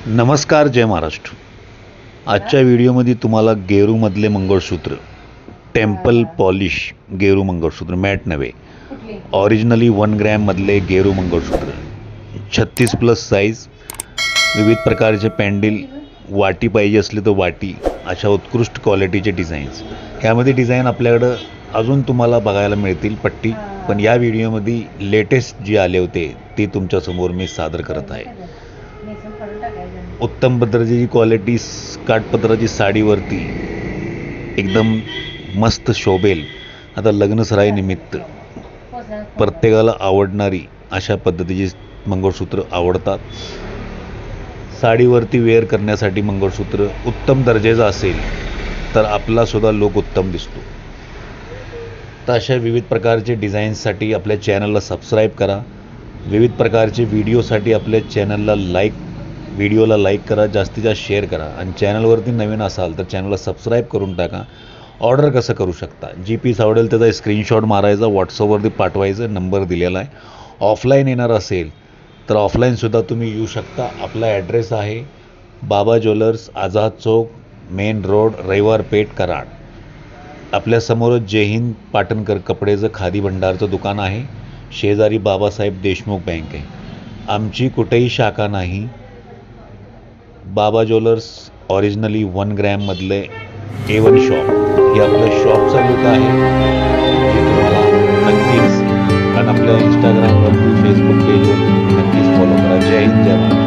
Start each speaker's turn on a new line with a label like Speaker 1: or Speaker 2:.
Speaker 1: नमस्कार, जय महाराष्ट्र। आजच्या व्हिडिओमध्ये तुम्हाला गेरूमधले मंगळसूत्र, टेम्पल पॉलिश गेरू मंगळसूत्र, मॅट नव्हे, ऑरिजिनली 1 ग्रॅममधले गेरू मंगळसूत्र, 36+ साईज, विविध प्रकारचे पॅन्डल, वाटी पाहिजे असली तर वाटी, अशा उत्कृष्ट क्वालिटीचे डिझाईन्स। ह्यामध्ये डिझाईन आपल्याकडं अजून तुम्हाला बघायला मिळतील पट्टी, पण या व्हिडिओमध्ये लेटेस्ट जे आले होते ते तुमच्यासमोर मी सादर करत आहे। उत्तम दर्जाची क्वालिटी काठपदराची साडीवरती एकदम मस्त शोभेल। आता लग्नसराई निमित्त प्रत्येकाला आवडणारी अशा पद्धतीची मंगळसूत्र आवडतात। साडीवरती वेअर करण्यासाठी मंगळसूत्र उत्तम दर्जाचं असेल तर आपलासुद्धा लुक उत्तम दिसतो। तर अशा विविध प्रकारचे डिझाईन्ससाठी आपल्या चॅनलला सबस्क्राईब करा। विविध प्रकारचे व्हिडिओसाठी आपल्या चॅनलला व्हिडिओला लाईक करा, जास्तीत जास्त शेअर करा, आणि चॅनलवरती नवीन असाल तर चॅनलला सबस्क्राईब करून टाका। ऑर्डर कसं करू शकता, जी पीस आवडेल त्याचा स्क्रीनशॉट मारायचा, व्हॉट्सअपवरती पाठवायचं, नंबर दिलेला आहे। ऑफलाईन येणार असेल तर ऑफलाईनसुद्धा तुम्ही येऊ शकता। आपला ॲड्रेस आहे बाबा jewellers, Azad Chowk, main road, रविवार पेठ, कराड। आपल्यासमोरच जय हिंद पाटणकर कपडेचं खादी भंडारचं दुकान आहे, शेजारी बाबासाहेब देशमुख बँक आहे। आमची कुठेही शाखा नाही। बाबा ज्वेलर्स ऑरिजिनली 1 ग्रॅममधले A1 शॉप हे आपलं शॉपचा लुक आहे, जे तुम्हाला नक्कीच, आणि आपल्या इंस्टाग्रामवरती, फेसबुक पेजवरती नक्कीच फॉलो करा। जय हिंद, जय महाराष्ट्र।